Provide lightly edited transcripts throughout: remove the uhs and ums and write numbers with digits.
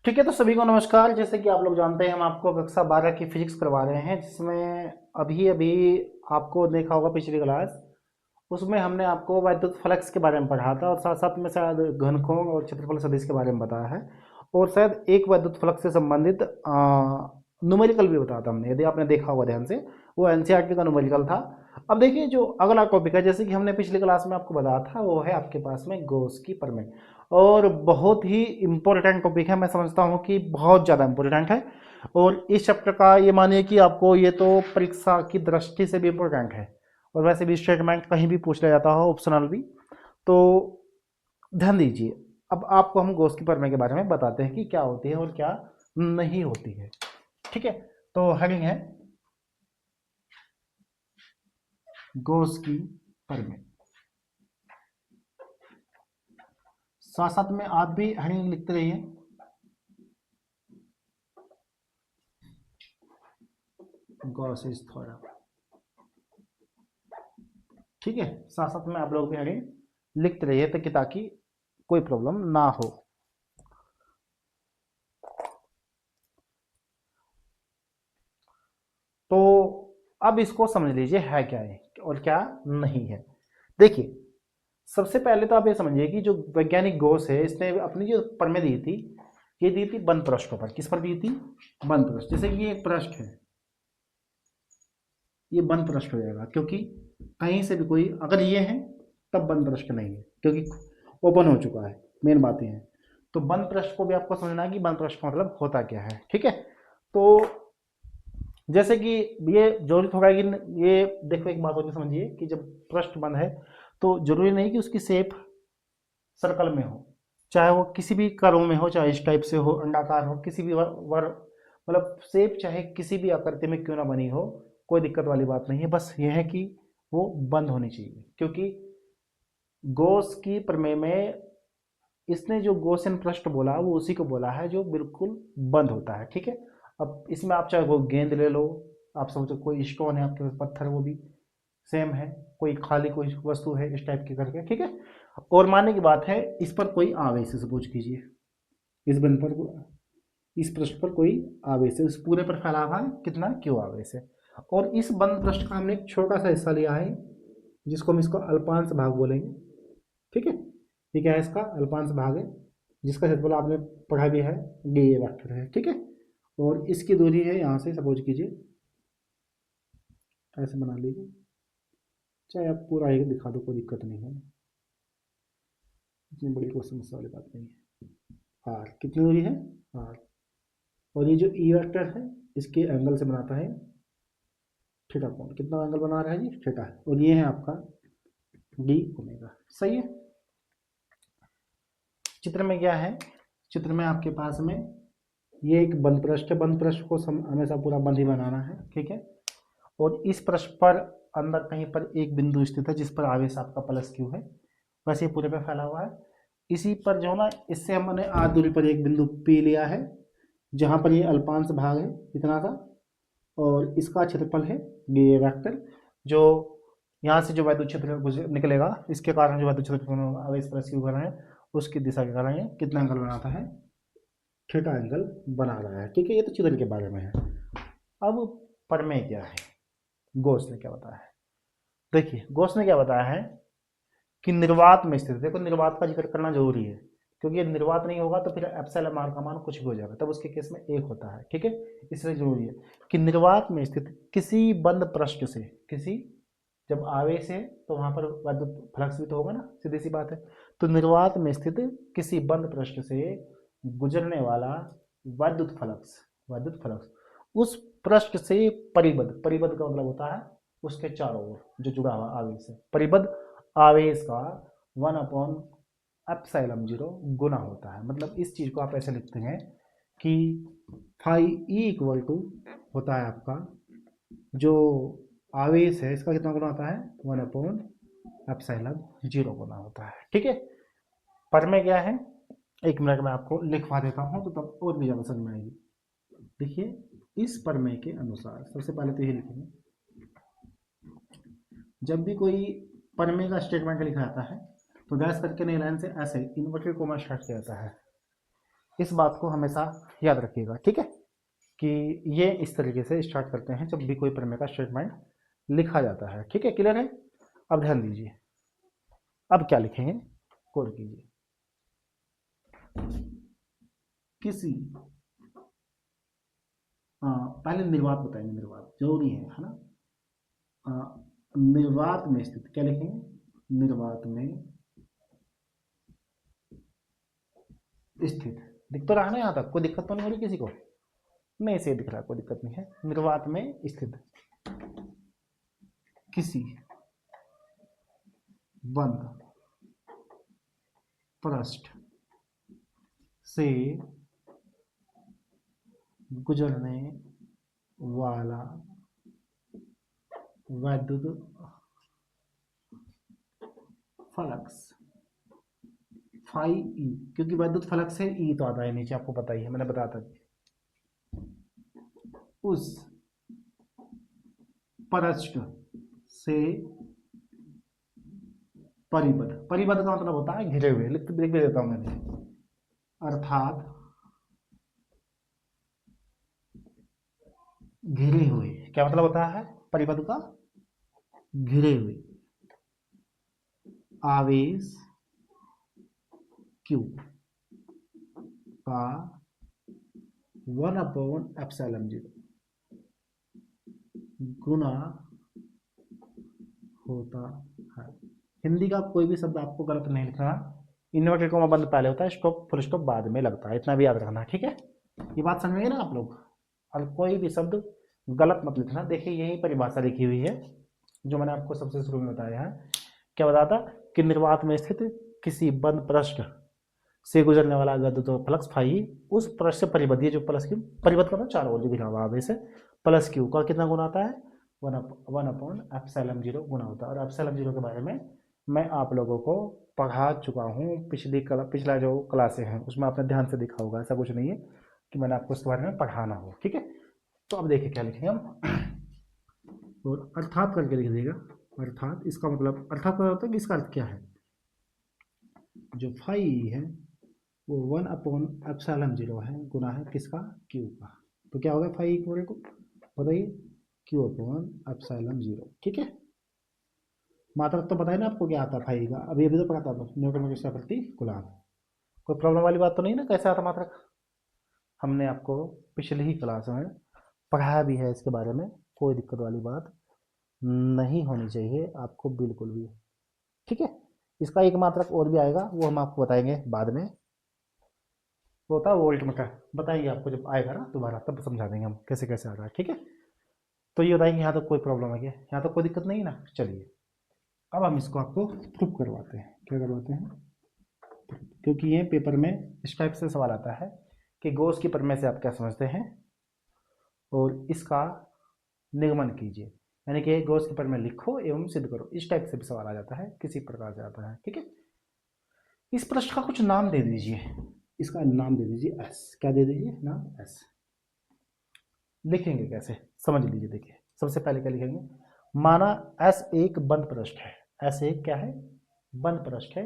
ठीक है, तो सभी को नमस्कार। जैसे कि आप लोग जानते हैं, हम आपको कक्षा 12 की फिजिक्स करवा रहे हैं, जिसमें अभी अभी आपको देखा होगा पिछली क्लास। उसमें हमने आपको वैद्युत फ्लक्स के बारे में पढ़ा था और साथ साथ में शायद घनकोण और क्षेत्रफल सदिश के बारे में बताया है, और शायद एक वैद्युत फ्लक्स से संबंधित न्यूमेरिकल भी बताया था हमने, यदि आपने देखा होगा ध्यान से। वो एनसीईआरटी का न्यूमेरिकल था। अब देखिए, जो अगला टॉपिक है, जैसे कि हमने पिछली क्लास में आपको बताया था, वो है आपके पास में गॉस की प्रमेय। और बहुत ही इम्पोर्टेंट टॉपिक है, मैं समझता हूँ कि बहुत ज़्यादा इम्पोर्टेंट है। और इस चैप्टर का ये मानिए कि आपको ये तो परीक्षा की दृष्टि से भी इम्पोर्टेंट है, और वैसे भी स्टेटमेंट कहीं भी पूछ लिया जाता हो, ऑप्शनल भी। तो ध्यान दीजिए, अब आपको हम गॉस की प्रमेय के बारे में बताते हैं कि क्या होती है और क्या नहीं होती है। ठीक है, तो हेडिंग है गॉस की प्रमेय। साथ साथ में आप भी हेडिंग लिखते रहिए। गॉसिस थ्योरम। ठीक है, साथ साथ में आप लोग भी हेडिंग लिखते रहिए ताकि कोई प्रॉब्लम ना हो। तो अब इसको समझ लीजिए है क्या है और क्या नहीं है। देखिए, सबसे पहले तो आप ये समझिए कि जो वैज्ञानिक गॉस है, इसने अपनी जो प्रमेय दी थी, ये दी थी बंद पृष्ठों पर। किस पर दी थी? बंद पृष्ठ। जैसे कि ये एक पृष्ठ है, ये बंद पृष्ठ हो जाएगा, क्योंकि कहीं से भी कोई अगर ये है तब बंद पृष्ठ नहीं है, क्योंकि ओपन हो चुका है। मेन बात ये है। तो बंद पृष्ठ को भी आपको समझना है कि बंद पृष्ठ का मतलब होता क्या है। ठीक है, तो जैसे कि ये जरूरी होगा कि ये देखो, एक बात और भी समझिए कि जब पृष्ठ बंद है तो जरूरी नहीं कि उसकी शेप सर्कल में हो, चाहे वो किसी भी कर्व में हो, चाहे इस टाइप से हो, अंडाकार हो, किसी भी वर मतलब शेप चाहे किसी भी आकृति में क्यों ना बनी हो, कोई दिक्कत वाली बात नहीं है। बस ये है कि वो बंद होनी चाहिए, क्योंकि गॉस की प्रमेय में इसने जो गॉसियन पृष्ठ बोला वो उसी को बोला है जो बिल्कुल बंद होता है। ठीक है, अब इसमें आप चाहे वो गेंद ले लो, आप समझो कोई स्टोन है आपके पास, पत्थर, वो भी सेम है, कोई खाली कोई वस्तु है इस टाइप की करके। ठीक है, और मानने की बात है, इस पर कोई आवेश है, सपोज कीजिए इस बंद पर, इस पृष्ठ पर कोई आवेश है, उस पूरे पर फैला हुआ है कितना, क्यों आवेश है। और इस बंद पृष्ठ का हमने एक छोटा सा हिस्सा लिया है, जिसको हम इसको अल्पांश भाग बोलेंगे। ठीक है, ये क्या है, इसका अल्पांश भाग है, जिसका क्षेत्रफल आपने पढ़ा भी है, डी ए वेक्टर है। ठीक है, और इसकी दूरी है यहाँ से, सपोज कीजिए ऐसे बना लीजिए, चाहे आप पूरा ही दिखा दो, कोई दिक्कत नहीं है, इतनी बड़ी कोई समस्या वाली बात नहीं है। आर कितनी दूरी है? आर। और ये जो ई वेक्टर है, इसके एंगल से बनाता है थीटा कोण। कितना एंगल बना रहा है जी? थीटा है। और ये है आपका डी ओमेगा। सही है। चित्र में क्या है? चित्र में आपके पास में ये एक बंद पृष्ठ है। बंद पृष्ठ को हमेशा पूरा बंद ही बनाना है। ठीक है, और इस पृष्ठ पर अंदर कहीं पर एक बिंदु स्थित है जिस पर आवेश आपका प्लस क्यू है, वैसे ये पूरे पे फैला हुआ है। इसी पर जो ना, इससे हमने आध दूरी पर एक बिंदु पी लिया है, जहां पर ये अल्पांश भाग है इतना सा, और इसका क्षेत्रफल है ये वेक्टर, जो यहाँ से जो वैद्युत क्षेत्र निकलेगा, इसके कारण जो वैद्युत क्षेत्र आवेश प्लस क्यू कर रहे हैं, उसकी दिशा के कारण ये कितना एंगल बनाता है? थीटा एंगल बना रहा है। ठीक है, ये तो चित्र के बारे में है। अब प्रमेय क्या है, गॉस ने क्या बताया है? देखिए, गॉस ने क्या बताया है कि निर्वात में स्थित, देखो निर्वात का जिक्र करना जरूरी है, क्योंकि निर्वात नहीं होगा तो फिर एप्सिलॉन आर का मान कुछ भी हो जाएगा, तब उसके केस में एक होता है। ठीक है, इसलिए जरूरी है कि निर्वात में स्थित किसी बंद पृष्ठ से, किसी, जब आवेश है तो वहां पर वैद्युत फ्लक्स भी तो होगा ना, सीधी सी बात है। तो निर्वात में स्थित किसी बंद पृष्ठ से गुजरने वाला वैद्युत फ्लक्स, वैद्युत फ्लक्स उस पृष्ठ से परिबद्ध, परिबद्ध का मतलब होता है उसके चारों ओर जो जुड़ा हुआ आवेश है, परिबद्ध आवेश का 1/ε0 गुना होता है। मतलब इस चीज को आप ऐसे लिखते हैं कि फाई ई इक्वल टू होता है आपका, जो आवेश है इसका कितना गुना होता है? 1/ε0 गुना होता है। ठीक है, पर में क्या है, एक मिनट में आपको लिखवा देता हूं तो तब और भी ज्यादा समझ में आएगी। देखिए, इस प्रमेय के अनुसार सबसे पहले तो ये लिखेंगे, जब भी कोई प्रमेय का स्टेटमेंट लिखा जाता है तो डैश करके नहीं, लाइन से ऐसे इन्वर्टेड कोमा स्टार्ट किया जाता है। इस बात को हमेशा याद रखिएगा, ठीक है, कि ये इस तरीके से स्टार्ट करते हैं जब भी कोई प्रमेय का स्टेटमेंट लिखा जाता है, ठीक है, क्लियर है। अब ध्यान दीजिए, अब क्या लिखेंगे, कोड कीजिए, किसी पहले निर्वात बताएंगे, निर्वात जरूरी है ना। निर्वात में स्थित, क्या लिखेंगे, निर्वात में स्थित। दिख तो रहा ना, यहाँ तक कोई दिक्कत तो नहीं हो रही किसी को, नहीं से दिख रहा, कोई दिक्कत नहीं है। निर्वात में स्थित किसी बंद पृष्ठ से गुजरने वाला वैद्युत फ्लक्स फाई ई, क्योंकि वैद्युत फ्लक्स है, ई तो आता है नीचे, आपको पता ही है, मैंने बताया था, उस पृष्ठ से परिबद्ध, परिबद्ध का मतलब होता है घिरे हुए, लिख भी देता हूं मैंने, अर्थात घिरे हुए, क्या मतलब होता है परिबद्ध का, घिरे हुए आवेश क्यू का 1/ε0 गुना होता है। हिंदी का कोई भी शब्द आपको गलत नहीं लिखना, इन्वर्टेड कॉमा बंद पहले होता है, स्टॉप फुल स्टॉप बाद में लगता है, इतना भी याद रखना, ठीक है। ये बात समझ गए ना आप लोग। और कोई भी शब्द गलत मत लिखना। देखिए यही परिभाषा लिखी हुई है जो मैंने आपको सबसे शुरू में बताया है। क्या बताया था कि निर्वात में स्थित किसी बंद पृष्ठ से गुजरने वाला वैद्युत फ्लक्स फाई उस पृष्ठ से परिबद्ध, ये जो प्लस क्यू परिबद्ध करना, चार ओर दिखा हुआ है, प्लस क्यू का कितना गुना आता है, 1/ε0 गुना होता है। और ε0 के बारे में मैं आप लोगों को पढ़ा चुका हूँ, पिछला जो क्लासे हैं उसमें आपने ध्यान से देखा होगा, ऐसा कुछ नहीं है कि मैंने आपको इसके बारे में पढ़ाना हो, ठीक है। तो अब देखिए क्या लिखेंगे हम, और अर्थात करके लिख देगा। अर्थात इसका मतलब, अर्थात होता है कि इसका अर्थ क्या है, जो फाई है वो 1/ε0 है, गुना है किसका, क्यू का। तो क्या होगा फाई इक्वल टू, बताइए, Q/ε0, ठीक है। मात्रक तो पता है ना आपको क्या आता है फाई का, अभी अभी तो पढ़ा था न्यूटन में किसका प्रति कूलम। कोई प्रॉब्लम वाली बात तो नहीं ना, कैसे आता मात्रक, हमने आपको पिछली ही क्लास में पढ़ाया भी है इसके बारे में, कोई दिक्कत वाली बात नहीं होनी चाहिए आपको बिल्कुल भी, ठीक है। इसका एक मात्रक और भी आएगा, वो हम आपको बताएंगे बाद में, वो होता है वोल्ट मीटर, बताइए आपको जब आएगा ना दोबारा तब समझा देंगे हम कैसे कैसे आ रहा है, ठीक है। तो ये बताएंगे यहाँ तक कोई प्रॉब्लम है क्या, यहाँ तक कोई दिक्कत नहीं है ना। चलिए अब हम इसको आपको प्रूफ करवाते हैं, क्या करवाते हैं, क्योंकि ये पेपर में इस टाइप से सवाल आता है कि गॉस की प्रमेय से आप क्या समझते हैं और इसका निगमन कीजिए, यानी कि गॉस की प्रमेय लिखो एवं सिद्ध करो, इस टाइप से भी सवाल आ जाता है, किसी प्रकार से आता है, ठीक है। इस प्रश्न का कुछ नाम दे दीजिए, इसका नाम दे दीजिए एस, क्या दे दीजिए नाम एस। लिखेंगे कैसे समझ लीजिए, देखिए सबसे पहले क्या लिखेंगे, माना एस एक बंद पृष्ठ है, एस एक क्या है, बंद पृष्ठ है,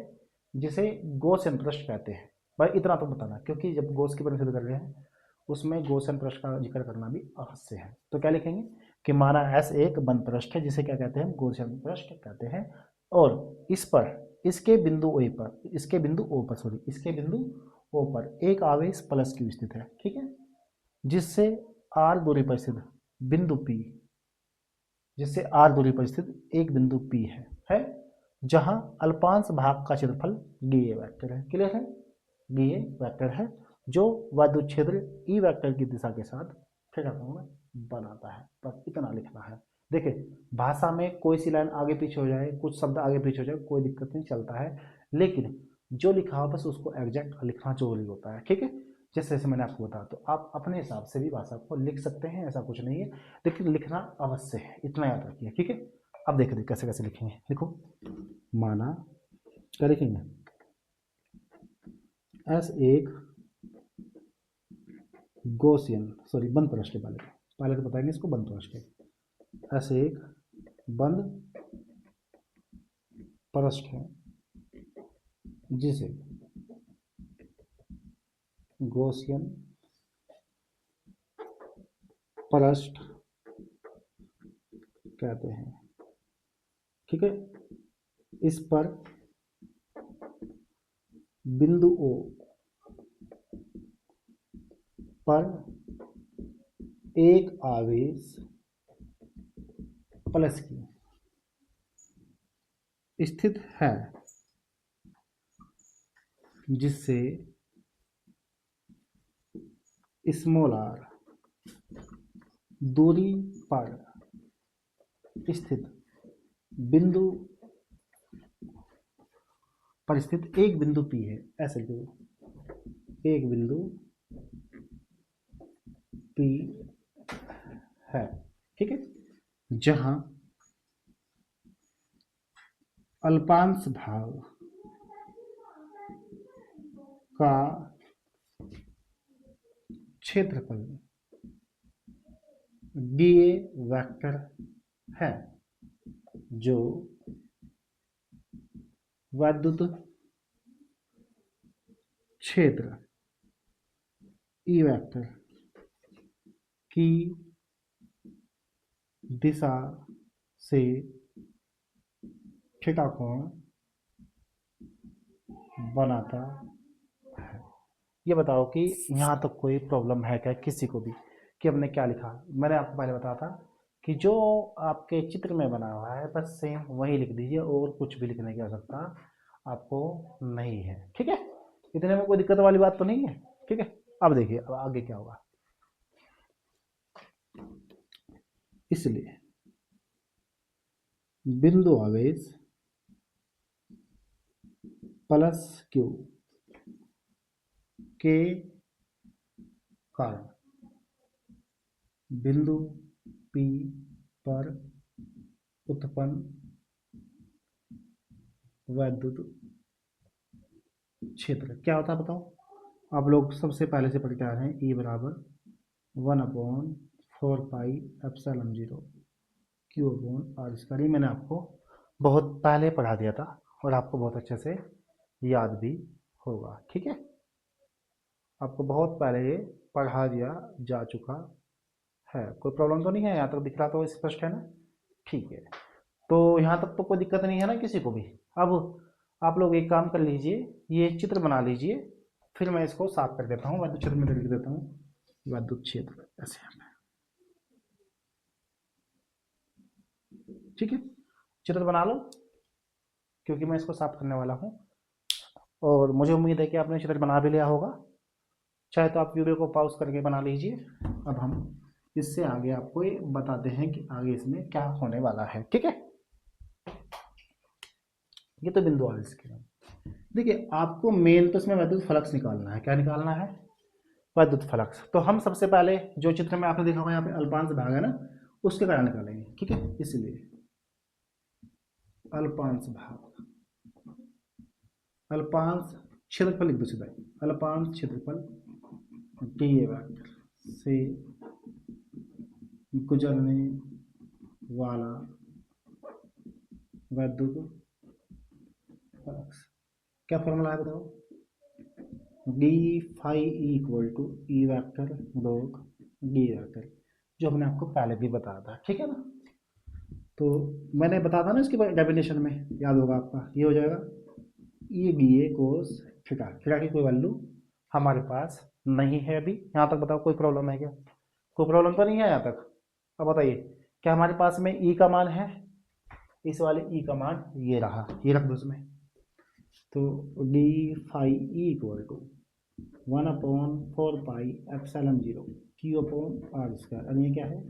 जिसे गॉसियन पृष्ठ कहते हैं। भाई इतना तो बताना, क्योंकि जब गॉस की परिभाषा कर रहे हैं उसमें गॉसियन पृष्ठ का जिक्र करना भी अवश्य है। तो क्या लिखेंगे कि माना एस एक बंद पृष्ठ है जिसे क्या कहते हैं, गॉसियन पृष्ठ कहते हैं, और इस पर इसके बिंदु ओ पर, इसके बिंदु ओ पर, सॉरी इसके बिंदु ओ पर एक आवेश प्लस क्यू स्थित है, ठीक है, जिससे आर दूरी पर स्थित बिंदु P, जिससे आर दूरी पर स्थित एक बिंदु P है जहां अल्पांश भाग का क्षेत्रफल डी वेक्टर है, क्लियर है, डी वेक्टर है जो वैद्युत क्षेत्र ई वेक्टर की दिशा के साथ थीटा कोण बनाता है। बस इतना लिखना है। देखिए भाषा में कोई सी लाइन आगे पीछे हो जाए, कुछ शब्द आगे पीछे हो जाए, कोई दिक्कत नहीं, चलता है, लेकिन जो लिखा हो बस उसको एग्जैक्ट लिखना जरूरी होता है, ठीक है। जैसे जैसे मैंने आपको बताया, तो आप अपने हिसाब से भी भाषा को लिख सकते हैं, ऐसा कुछ नहीं है, लेकिन लिखना अवश्य है, इतना याद रखिए, ठीक है। अब देखिए कैसे कैसे लिखेंगे, लिखो, माना क्या लिखेंगे, एस एक गॉसियन, सॉरी बंद पृष्ठ है, पहले तो बताएंगे इसको बंद पृष्ठ है, एस एक बंद पृष्ठ है जिसे गॉसियन परस्ट कहते हैं। ठीक है, इस पर बिंदु O पर एक आवेश प्लस की स्थित है, जिससे स्मॉल r दूरी पर स्थित बिंदु पर स्थित एक बिंदु P है। ऐसे लिखो, एक बिंदु P है। ठीक है, जहां अल्पांश भाग का क्षेत्रफल dA वेक्टर है, जो वैद्युत क्षेत्र E वेक्टर की दिशा से थीटा कोण बनाता है। ये बताओ कि यहाँ तक कोई प्रॉब्लम है क्या किसी को भी, कि हमने क्या लिखा। मैंने आपको पहले बताया था कि जो आपके चित्र में बना हुआ है बस सेम वही लिख दीजिए, और कुछ भी लिखने की आवश्यकता आपको नहीं है। ठीक है, इतने में कोई दिक्कत वाली बात तो नहीं है। ठीक है, अब देखिए अब आगे क्या होगा। इसलिए बिंदु आवेश प्लस Q के कारण बिंदु P पर उत्पन्न वैद्युत क्षेत्र क्या होता है बताओ। आप लोग सबसे पहले से पढ़ के आ रहे हैं, E बराबर 1/4πε0 Q/r²। मैंने आपको बहुत पहले पढ़ा दिया था और आपको बहुत अच्छे से याद भी होगा। ठीक है, आपको बहुत पहले ये पढ़ा दिया जा चुका है। कोई प्रॉब्लम तो नहीं है, यहाँ तक दिख रहा तो स्पष्ट है ना। ठीक है, तो यहाँ तक तो कोई दिक्कत नहीं है ना किसी को भी। अब आप लोग एक काम कर लीजिए, ये चित्र बना लीजिए, फिर मैं इसको साफ कर देता हूँ। वैद्युत क्षेत्र में लिख देता हूँ वैद्युत क्षेत्र ऐसे। ठीक है, चित्र बना लो, क्योंकि मैं इसको साफ करने वाला हूँ और मुझे उम्मीद है कि आपने चित्र बना भी लिया होगा। चाहे तो आप वीडियो को पॉज करके बना लीजिए। अब हम इससे आगे आपको ये बताते हैं कि आगे इसमें क्या होने वाला है। ठीक है, ये तो बिंदु आवेश के। देखिए आपको मेन तो इसमें वैद्युत फ्लक्स निकालना है। क्या निकालना है? वैद्युत फ्लक्स। तो हम सबसे पहले जो चित्र में आपने देखा होगा यहाँ पे अल्पांश भाग है ना, उसके कारण निकालेंगे। ठीक है, इसलिए अल्पांश भाग, अल्पांश क्षेत्रफल लिख दो सीधा, अल्पांश क्षेत्रफल dA वेक्टर से गुजरने वाला वैद्युत फ्लक्स। क्या फॉर्मूला है बताओ? D phi equal to E vector log D vector, जो हमने आपको पहले भी बताया था। ठीक है ना, तो मैंने बताया था ना इसकी डेफिनेशन में, याद होगा आपका। ये हो जाएगा E D A cos theta. Theta की कोई वैल्यू हमारे पास नहीं है अभी। यहाँ तक बताओ कोई प्रॉब्लम है क्या? कोई प्रॉब्लम तो नहीं है यहाँ तक। अब बताइए, क्या हमारे पास में ई का मान है? इस वाले ई का मान ये रहा, ये रख दो इसमें। तो D phi equal to 1/4πε0 Q/r²। और ये क्या है?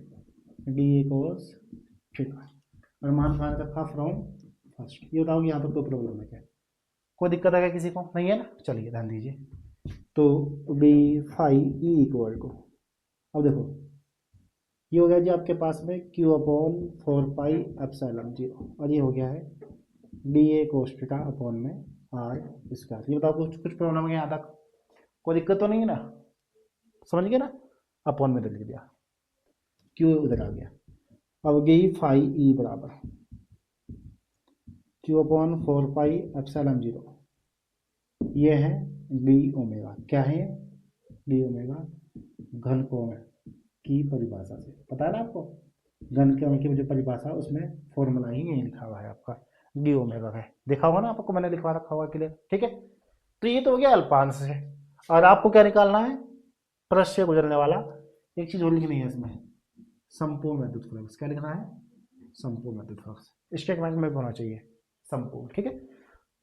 डी ए कोस थीटा, और मान फाइंड रखा फ्रॉम फर्स्ट। ये बताओ कि यहाँ पर कोई प्रॉब्लम है क्या? कोई दिक्कत है क्या किसी को? नहीं है ना, चलिए ध्यान दीजिए। तो D phi E equal to, अब देखो ये हो गया जी आपके पास में Q/4πε0, और ये हो गया है D A cos theta upon में r²। ये बताओ कुछ प्रॉब्लम है यहाँ तक? कोई दिक्कत तो नहीं है ना, समझ गए ना। अपॉन में तो लिख दिया, क्यू उधर आ गया। अब गई फाई ई बराबर Q/4πε0, ये है डी ओमेगा। क्या है? डी ओमेगा घन कोण की परिभाषा से। पता है ना आपको, घन कोण की जो परिभाषा है उसमें फॉर्मूला ही यही लिखा हुआ है आपका, डी ओमेगा है। देखा होगा ना आपको, मैंने लिखवा रखा होगा क्लियर, ठीक है। तो ये तो हो गया अल्पांश से। और आपको क्या निकालना है, पृष्ठ से गुजरने वाला, एक चीज और लिखनी है इसमें, संपूर्ण विद्युत फ्लक्स। क्या लिखना है, संपूर्ण विद्युत फ्लक्स। स्टेटमेंट में होना चाहिए संपूर्ण, ठीक है।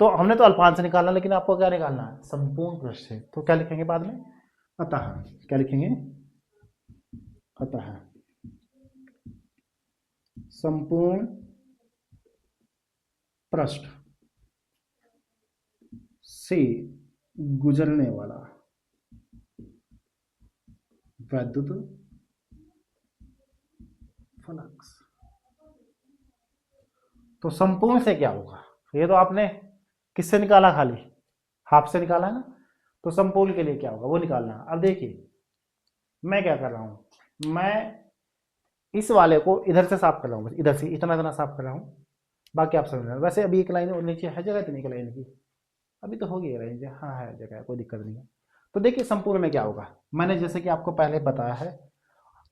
तो हमने तो अल्पांश से निकालना, लेकिन आपको क्या निकालना है, संपूर्ण पृष्ठ से। तो क्या लिखेंगे बाद में, अतः। क्या लिखेंगे, अतः संपूर्ण पृष्ठ से गुजरने वाला विद्युत फ्लक्स। तो संपूर्ण से क्या होगा, ये तो आपने किससे निकाला, खाली हाफ से निकाला है ना। तो संपूर्ण के लिए क्या होगा वो निकालना है। अब देखिए मैं क्या कर रहा हूं, मैं इस वाले को इधर से साफ कर रहा हूँ, इधर से इतना इतना साफ कर रहा हूँ, बाकी आप समझ रहे हैं। वैसे अभी एक लाइन और नीचे है जगह, इतनी एक लाइन की अभी तो होगी लाइन, हाँ है जगह, कोई दिक्कत नहीं है। तो देखिए संपूर्ण में क्या होगा, मैंने जैसे कि आपको पहले बताया है,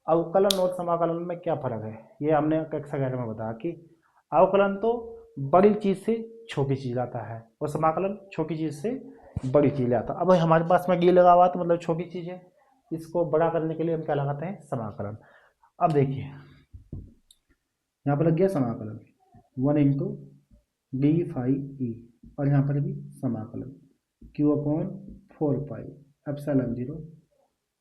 अवकलन और समाकलन में क्या फर्क है, ये हमने कक्षा 11 में बताया कि अवकलन तो बड़ी चीज से छोटी चीज लाता है और समाकलन छोटी चीज से बड़ी चीज लाता है। अब हमारे पास में डी लगा हुआ तो मतलब छोटी चीज है, इसको बड़ा करने के लिए हम क्या लगाते हैं, समाकलन। अब देखिए यहाँ पर लग गया समाकलन 1 इंटू डी फाई ई, और यहाँ पर भी समाकलन Q upon 4 pi epsilon 0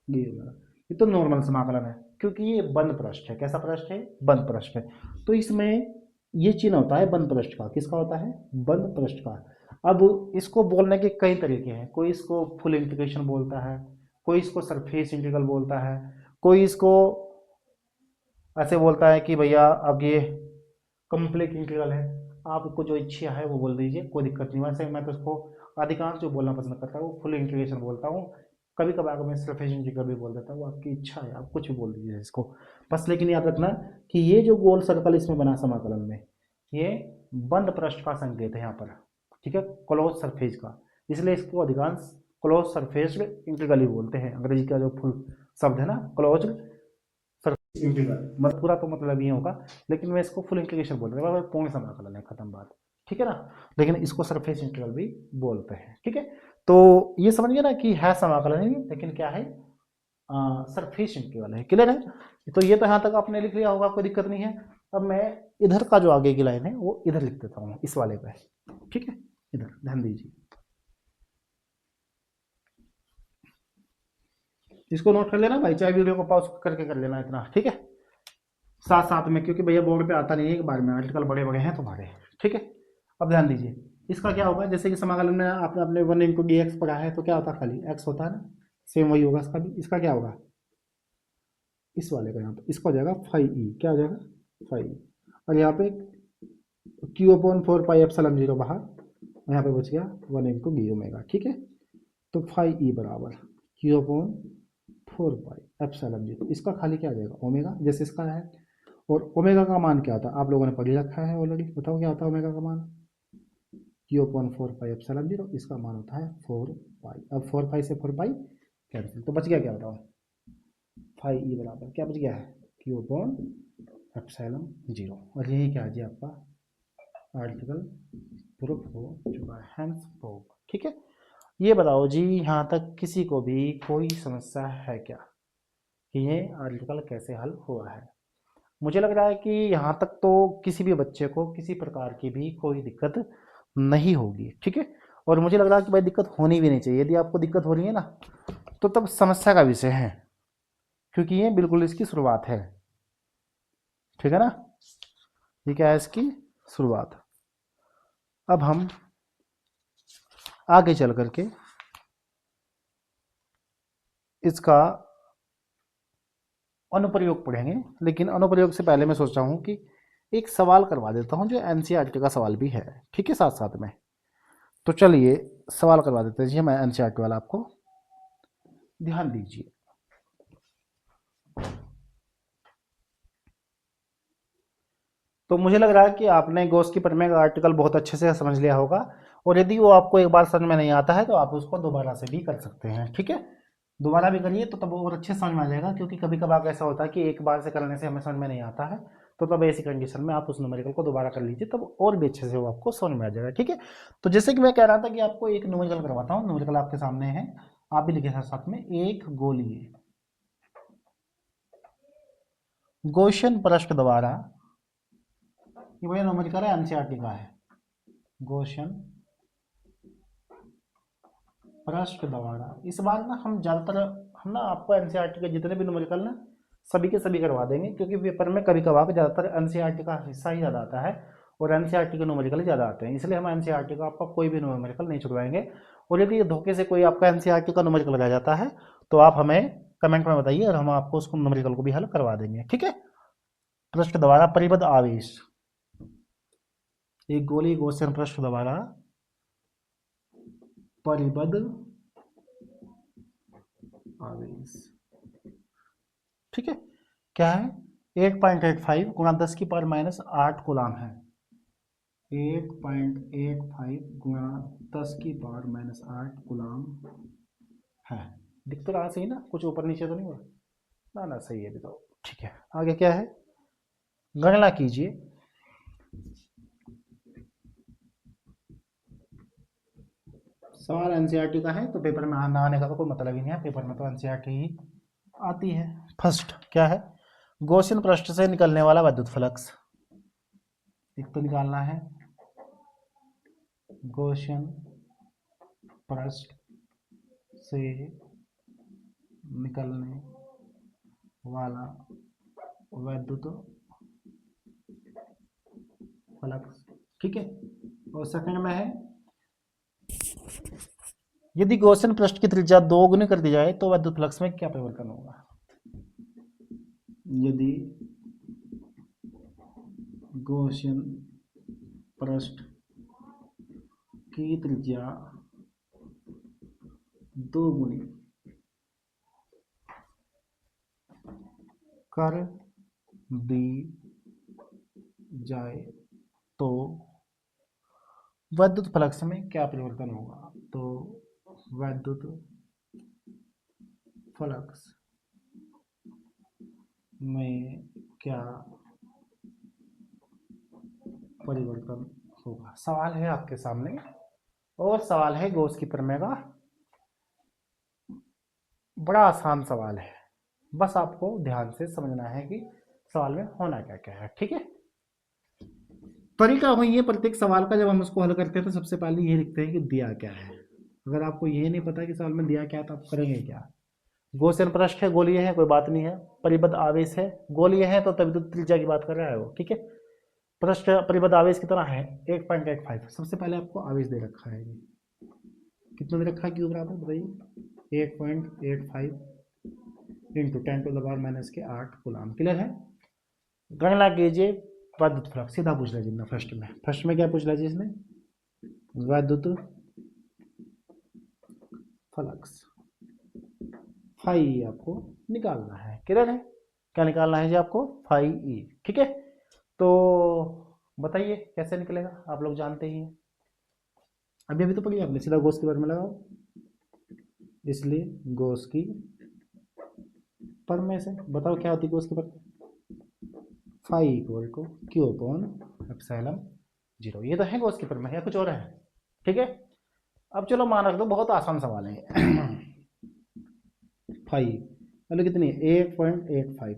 D omega. ये तो नॉर्मल समाकलन है, क्योंकि ये बंद पृष्ठ है। कैसा पृष्ठ है, बंद पृष्ठ है। तो इसमें ये चिन्ह होता है बंद पृष्ठ का। किसका होता है, बंद पृष्ठ का। अब इसको बोलने के कई तरीके हैं, कोई इसको फुल इंटीग्रेशन बोलता है, कोई इसको सरफेस इंटीग्रल बोलता है, कोई इसको ऐसे बोलता है कि भैया अब ये कंप्लीट इंटीग्रल है। आपको जो इच्छा है वो बोल दीजिए, कोई दिक्कत नहीं। वैसे मैं तो इसको अधिकांश जो बोलना पसंद करता हूँ फुल इंटीग्रेशन बोलता हूँ, कभी कभार मैं सरफेस इंटीग्रल भी बोल देता हूँ, आपकी इच्छा है, आप कुछ भी बोल दीजिए इसको बस। लेकिन याद रखना कि ये जो गोल सर्कल इसमें बना समाकलन में, ये बंद पृष्ठ का संकेत है यहाँ पर, ठीक है, क्लोज सरफेस का, इसलिए इसको अधिकांश क्लोज सरफेस इंटीग्रल ही बोलते हैं। अंग्रेजी का जो फुल शब्द है ना क्लोज सरफेस इंटीग्रल, मतलब पूरा तो मतलब ये होगा, लेकिन मैं इसको फुल इंटीग्रेशन बोल रहा हूँ, पूर्ण समाकलन है, खत्म बात, ठीक है ना। लेकिन इसको सरफेस इंटीग्रल भी बोलते हैं, ठीक है। तो ये समझिए ना कि है समाकलन ही, लेकिन क्या है, सरफेस इंटीग्रल है। क्लियर है। तो ये तो यहाँ तक आपने लिख लिया होगा, कोई दिक्कत नहीं है। अब मैं इधर का जो आगे की लाइन है वो इधर लिख देता हूँ, इस वाले पे, ठीक है। इधर ध्यान दीजिए, इसको नोट कर लेना भाई, चाहे वीडियो को पॉज करके कर लेना इतना, ठीक है, साथ साथ में, क्योंकि भैया बोर्ड पे आता नहीं है एक बार में, आर्टिकल बड़े बड़े हैं तुम्हारे, ठीक है। अब ध्यान दीजिए, इसका क्या होगा, जैसे कि समाकलन में आपने अपने 1 इंटू डी एक्स पढ़ा है, तो क्या होता है, खाली एक्स होता है ना, सेम वही होगा इसका भी। इसका क्या होगा, इस वाले का यहाँ पे इसका हो जाएगा फाई ई, क्या हो जाएगा, फाई ई, और यहाँ पे क्यू अपॉन 4 पाई एप्सिलॉन 0 बाहर, और यहाँ पे बच गया 1 इंटू डी ओमेगा, ठीक है। तो फाई ई बराबर क्यू अपॉन 4 पाई एप्सिलॉन 0, इसका खाली क्या आ जाएगा, ओमेगा, जैसे इसका है। और ओमेगा का मान क्या होता है, आप लोगों ने पढ़ ही रखा है ऑलरेडी, बताओ क्या होता है ओमेगा का मान, क्यू अपॉन 4 पाई एप्सिलॉन 0, इसका मान होता है 4 पाई। अब 4 पाई से 4 पाई कैंसिल, तो बच गया क्या बताओ, फाई ई बराबर क्या बच गया है, क्यू अपॉन एप्सिलॉन 0। और यही क्या है जी आपका आर्टिकल प्रूफ हो चुका है, हैंस प्रूफ, ठीक है। ये बताओ जी, यहाँ तक किसी को भी कोई समस्या है क्या कि ये आर्टिकल कैसे हल हुआ है। मुझे लग रहा है कि यहाँ तक तो किसी भी बच्चे को किसी प्रकार की भी कोई दिक्कत नहीं होगी, ठीक है। और मुझे लग रहा है कि भाई दिक्कत होनी भी नहीं चाहिए। यदि आपको दिक्कत हो रही है ना, तो तब समस्या का विषय है, क्योंकि ये बिल्कुल इसकी शुरुआत है, ठीक है ना। ये क्या है, इसकी शुरुआत। अब हम आगे चल करके इसका अनुप्रयोग पढ़ेंगे, लेकिन अनुप्रयोग से पहले मैं सोच रहा हूँ कि एक सवाल करवा देता हूँ जो एनसीईआरटी का सवाल भी है, ठीक है, साथ साथ में। तो चलिए सवाल करवा देते हैं जी मैं एनसीईआरटी वाला, आपको ध्यान दीजिए। तो मुझे लग रहा है कि आपने गॉस की प्रमेय का आर्टिकल बहुत अच्छे से समझ लिया होगा, और यदि वो आपको एक बार समझ में नहीं आता है तो आप उसको दोबारा से भी कर सकते हैं, ठीक है। दोबारा भी करिए तो तब और अच्छे समझ में आ जाएगा, क्योंकि कभी कभार ऐसा होता है कि एक बार से करने से हमें समझ में नहीं आता है, तो तब ऐसी कंडीशन में आप उस न्यूमेरिकल को दोबारा कर लीजिए, तब और भी अच्छे से वो आपको समझ में आ जाएगा। ठीक है, तो जैसे कि मैं कह रहा था कि आपको एक न्यूमेरिकल करवाता हूँ, न्यूमेरिकल आपके सामने है, आप भी लिखे साथ साथ में। एक गोलीय गॉसियन पृष्ठ द्वारा, ये भैया न्यूमेरिकल है, एनसीईआरटी का है, गॉसियन पृष्ठ द्वारा। इस बार ना हम ज़्यादातर हम ना आपको एनसीईआरटी के जितने भी न्यूमेरिकल ना सभी के सभी करवा देंगे, क्योंकि पेपर में कभी कभार ज़्यादातर एनसीईआरटी का हिस्सा ही ज़्यादा आता है और एनसीईआरटी के न्यूमेरिकल ज़्यादा आते हैं, इसलिए हम एनसीईआरटी का आपका कोई भी न्यूमेरिकल नहीं छुड़वाएंगे। और यदि धोखे से कोई आपका एनसीईआरटी का न्यूमेरिकल रह जाता है तो आप हमें कमेंट में बताइए और हम आपको उसको न्यूमेरिकल को भी हल करवा देंगे। ठीक है, पृष्ठ द्वारा परिबद्ध आवेश, एक गोलीय गॉसियन पृष्ठ द्वारा परिबद्ध आवेश। ठीक है, क्या है, 8.85 गुणा 10 की पावर माइनस 8 कूलाम है, 8.85 गुणा 10 की पावर माइनस 8 कूलाम है। दिख तो रहा सही ना, कुछ ऊपर नीचे तो नहीं हुआ ना? ना सही है अभी तो। ठीक है, आगे क्या है, गणना कीजिए सवाल एनसीईआरटी का है, तो पेपर में ना आने का तो कोई मतलब ही नहीं है, पेपर में तो एनसीईआरटी ही आती है। फर्स्ट क्या है, गॉसियन पृष्ठ से निकलने वाला विद्युत फ्लक्स, एक तो निकालना है गॉसियन पृष्ठ से निकलने वाला विद्युत फ्लक्स। ठीक है, और सेकंड में है यदि गॉसियन पृष्ठ की त्रिज्या 2 गुनी कर दी जाए तो विद्युत फ्लक्स में क्या परिवर्तन होगा। यदि गॉसियन पृष्ठ की त्रिज्या 2 गुनी कर दी जाए तो विद्युत फ्लक्स में क्या परिवर्तन होगा। तो विद्युत फ्लक्स में क्या परिवर्तन होगा, सवाल है आपके सामने, और सवाल है गॉस की प्रमेय का, बड़ा आसान सवाल है, बस आपको ध्यान से समझना है कि सवाल में होना क्या क्या है। ठीक है, तरीका हुई है प्रत्येक सवाल का, जब हम उसको हल करते हैं तो सबसे पहले ये लिखते हैं कि दिया क्या है। अगर आपको ये नहीं पता कि सवाल में दिया क्या है तो आप करेंगे क्या। गॉसियन पृष्ठ है, गोलीय है, कोई बात नहीं है, परिबद्ध आवेश है, गोलीय है तो तभी तो त्रिज्या की बात कर रहा है वो। ठीक है, पृष्ठ परिबद्ध आवेश कितना है 8.85। सबसे पहले आपको आवेश दे रखा है, कितना दे रखा है, क्यों बराबर बताइए, 8.85 इंटू 10⁻⁻8 कूलाम। क्लियर है, गणना कीजिए विद्युत फ्लक्स, सीधा पूछ लिया जिसने फर्स्ट में क्या पूछ लिया जिसने, विद्युत फ्लक्स फाई आपको निकालना है। क्लियर है, क्या निकालना है जी आपको, फाई ई। ठीक है, तो बताइए कैसे निकलेगा, आप लोग जानते ही हैं, अभी अभी तो पढ़िए आपने, सीधा गॉस के बारे में लगाओ, इसलिए गॉस की प्रमेय से बताओ क्या होती है गॉस की प्रमेय, phi equal to Q upon epsilon 0। ये तो है गॉस की प्रमेय, या कुछ और है। ठीक है, अब चलो मान रख दो, बहुत आसान सवाल है। फाई वैल्यू कितनी है 8.85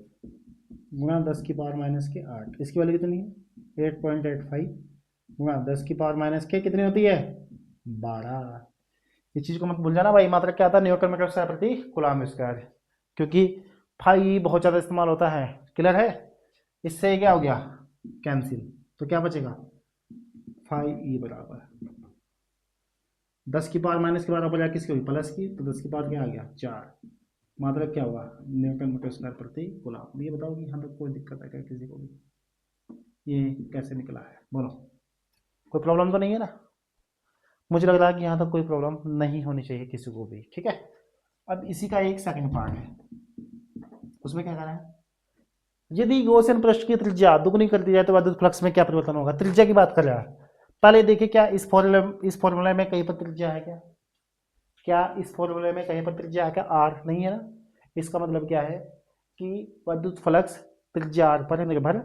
गुणा 10 की पावर माइनस के 8, इसकी वैल्यू कितनी है 8.85 गुणा 10 की पावर माइनस के कितनी होती है 12। इस चीज़ को मत भूल जाना भाई, मात्रक क्या आता है न्यूटन मीटर स्क्वायर प्रति कूलम्ब स्क्वायर, क्योंकि फाई बहुत ज़्यादा इस्तेमाल होता है। क्लियर है, इससे क्या हो गया कैंसिल, तो क्या बचेगा फाई ई बराबर 10 की पावर माइनस के बराबर या किसकी हुई प्लस की, तो 10 की पावर क्या आ गया 4, मात्रक क्या होगा न्यूटन मीटर स्क्वायर प्रति कूलम्ब। ये बताओ कि यहाँ तक कोई दिक्कत है क्या किसी को भी, ये कैसे निकला है बोलो, कोई प्रॉब्लम तो नहीं है ना। मुझे लग रहा है कि यहाँ तक कोई प्रॉब्लम नहीं होनी चाहिए किसी को भी। ठीक है, अब इसी का एक सेकंड पार्ट है, उसमें क्या करना है, यदि गॉसियन पृष्ठ की त्रिज्या दुगुनी कर दी जाए तो विद्युत फ्लक्स में क्या परिवर्तन होगा। त्रिज्या की बात कर रहा है, पहले देखिए क्या इस फॉर्मूले में कहीं पर त्रिज्या है क्या, क्या इस फॉर्मूले में कहीं पर त्रिज्या आकर आर नहीं है ना? इसका मतलब क्या है कि विद्युत फ्लक्स त्रिज्या आर पर निर्भर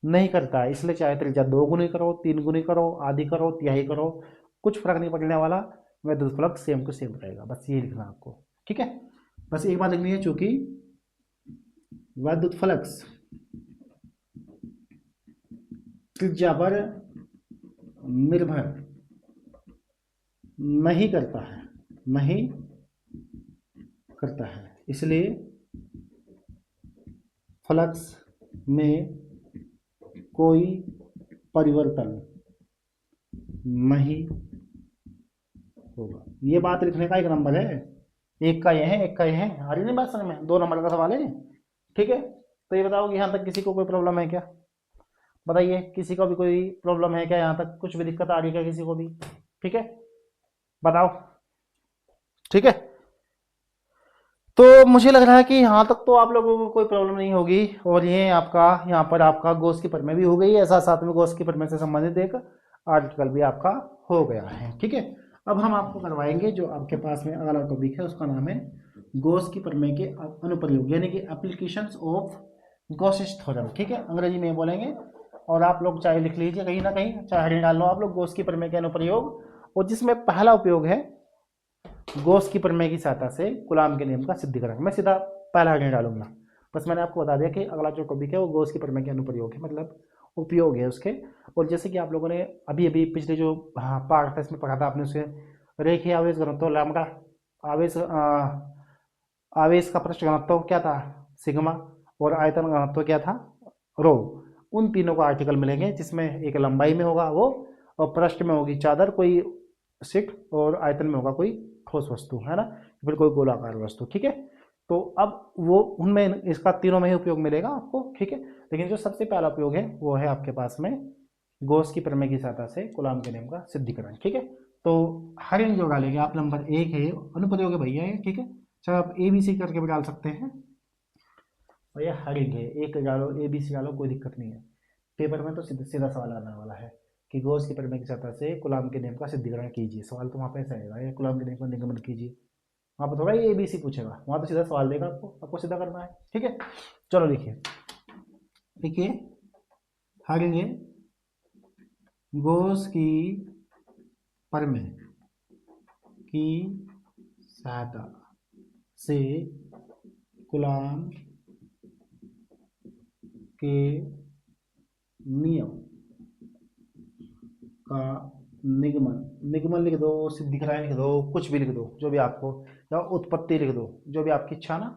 नहीं करता है, इसलिए चाहे त्रिज्या 2 गुनी करो, 3 गुनी करो, आधी करो, तिहाई करो, कुछ फर्क नहीं पड़ने वाला, विद्युत फ्लक्स सेम टू सेम रहेगा। बस ये लिखना आपको, ठीक है। बस एक बात लिखनी है, चूंकि विद्युत फ्लक्स त्रिज्या पर निर्भर नहीं करता है, नहीं करता है, इसलिए फ्लक्स में कोई परिवर्तन नहीं होगा। ये बात लिखने का एक नंबर है, एक का ये है, एक का ये है। आ रही नहीं बात समझ में? 2 नंबर का सवाल है, ठीक है। तो ये बताओ कि यहाँ तक किसी को कोई प्रॉब्लम है क्या? बताइए, किसी को भी कोई प्रॉब्लम है क्या? यहाँ तक कुछ भी दिक्कत आ रही है क्या किसी को भी? ठीक है, बताओ, ठीक है। तो मुझे लग रहा है कि यहाँ तक तो आप लोगों को कोई प्रॉब्लम नहीं होगी। और ये आपका यहाँ पर आपका गॉस की प्रमेय भी हो गई है, साथ साथ में गॉस की प्रमेय से संबंधित एक आर्टिकल भी आपका हो गया है, ठीक है। अब हम आपको करवाएंगे जो आपके पास में अगला टॉपिक है, उसका नाम है गॉस की प्रमेय के अनुप्रयोग, यानी कि एप्लीकेशंस ऑफ गॉसिस थ्योरम, ठीक है, अंग्रेजी में बोलेंगे। और आप लोग चाहे लिख लीजिए कहीं ना कहीं, चाहे हरी डाल लो आप लोग, गॉस की प्रमेय के अनुप्रयोग। और जिसमें पहला उपयोग है गॉस की प्रमेय की सहायता से कूलाम के नियम का सिद्धिकरण। मैं सीधा पहला नहीं डालूंगा, बस मैंने आपको बता दिया कि अगला जो टॉपिक है वो गॉस की प्रमेय के अनुप्रयोग है, मतलब उपयोग है उसके। और जैसे कि आप लोगों ने अभी अभी पिछले जो पार्ट था इसमें पढ़ा था आपने, उसके रेखीय आवेश घनत्व लैम्बडा, आवेश आवेश का पृष्ठ घनत्व क्या था? सिग्मा, और आयतन घनत्व क्या था? रो। उन तीनों का आर्टिकल मिलेंगे, जिसमें एक लंबाई में होगा वो, और पृष्ठ में होगी चादर कोई शीट, और आयतन में होगा कोई ठोस वस्तु, है ना, फिर कोई गोलाकार वस्तु, ठीक है। तो अब वो उनमें इसका तीनों में ही उपयोग मिलेगा आपको, ठीक है। लेकिन जो सबसे पहला उपयोग है वो है आपके पास में गॉस की प्रमेय की सहायता से कूलाम के नियम का सिद्धिकरण, ठीक है। तो हर इन जो डालेंगे आप, नंबर 1 है अनुप्रयोग है भैया ये, ठीक है। चाहे आप ABC करके भी डाल सकते हैं भैया, हरिंग है, एक डालो ABC डालो, कोई दिक्कत नहीं है। पेपर में तो सीधा सीधा सवाल आने वाला है कि गॉस की प्रमेय की सहायता से कूलाम के नियम का सिद्धिकरण कीजिए। सवाल तो वहाँ पे ऐसा आएगा, या कूलाम के नियम का निगमन कीजिए। वहाँ पर थोड़ा ये ABC पूछेगा, वहाँ तो सीधा सवाल देगा आपको, आपको सीधा करना है, ठीक है। चलो लिखिए, देखिए हारेंगे गॉस की प्रमेय की सहायता से कूलाम के नियम का निगमन लिख दो, सिद्धिकरण लिख दो, कुछ भी लिख दो, जो भी आपको, या उत्पत्ति लिख दो, जो भी आपकी इच्छा ना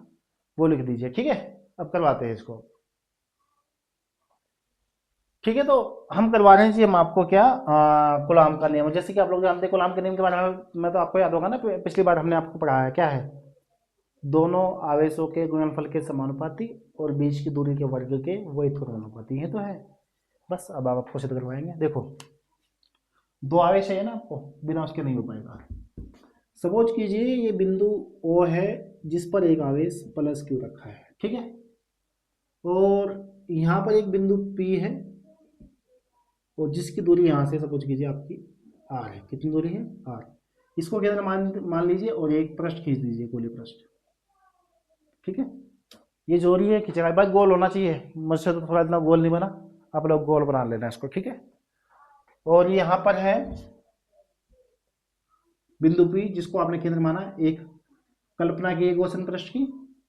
वो लिख दीजिए, ठीक है। अब करवाते हैं इसको, ठीक है। तो हम करवा रहे हैं जी, हम आपको क्या कूलाम का नियम, जैसे कि आप लोग जानते हैं कूलाम के नियम के बारे में तो आपको याद होगा ना, पिछली बार हमने आपको पढ़ाया क्या है, दोनों आवेशों के गुणनफल के समानुपाती और बीच की दूरी के वर्ग के वही समानुपाती, ये तो है। बस अब आप आपको सिद्ध करवाएंगे। देखो 2 आवेश है ना, आपको बिना उसके नहीं हो पाएगा। सपोज कीजिए ये बिंदु O है जिस पर एक आवेश प्लस Q रखा है, ठीक है। और यहाँ पर एक बिंदु P है और जिसकी दूरी यहाँ से सपोज कीजिए आपकी R है। कितनी दूरी है? R। इसको केंद्र मान लीजिए और एक पृष्ठ खींच दीजिए, गोली पृष्ठ, ठीक है। ये जोड़ी है खिंचाई, भाई गोल होना चाहिए, मुझसे तो थोड़ा इतना गोल नहीं बना, आप लोग गोल बना लेना इसको, ठीक है। और यहाँ पर है बिंदु P जिसको आपने केंद्र माना, एक कल्पना की गोसन पृष्ठ की,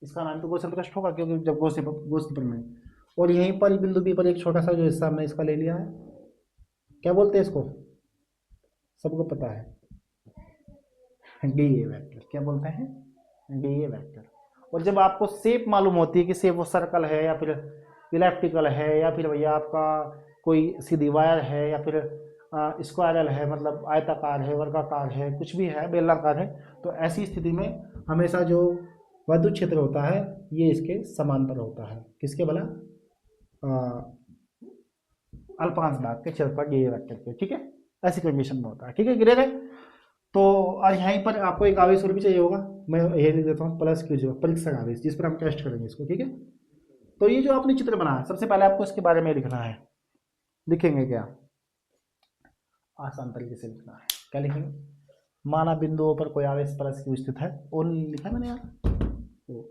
इसका नाम तो गोसन पृष्ठ होगा क्योंकि जब गोस की प्रमेय। और यहीं पर बिंदु P पर एक छोटा सा जो हिस्सा हमने इसका ले लिया है, क्या बोलते हैं इसको, सबको पता है, DA वेक्टर, क्या बोलते हैं, DA वेक्टर। और जब आपको शेप मालूम होती है कि शेप वो सर्कल है या फिर इलेप्टिकल है या फिर भैया आपका कोई सीधी वायर है या फिर स्क्वायरल है, मतलब आयताकार है, वर्गाकार है, कुछ भी है, बेलनाकार है, तो ऐसी स्थिति में हमेशा जो विद्युत क्षेत्र होता है ये इसके समांतर होता है, किसके भला, अल्पांश भाग के क्षेत्रफल DA वेक्टर के, ठीक है। ऐसी कंडीशन में होता है, ठीक है, क्लियर है। तो और यहीं पर आपको एक आवेश और भी चाहिए होगा, मैं ये लिख देता हूँ प्लस Q, जो परीक्षण आवेश जिस पर हम टेस्ट करेंगे इसको, ठीक है। तो ये जो आपने चित्र बनाया, सबसे पहले आपको इसके बारे में लिखना है। लिखेंगे क्या? आसान तरीके से लिखना है, क्या लिखेंगे? माना बिंदुओं पर कोई आवेश प्लस क्यू स्थित है, और लिखा है मैंने यार, वो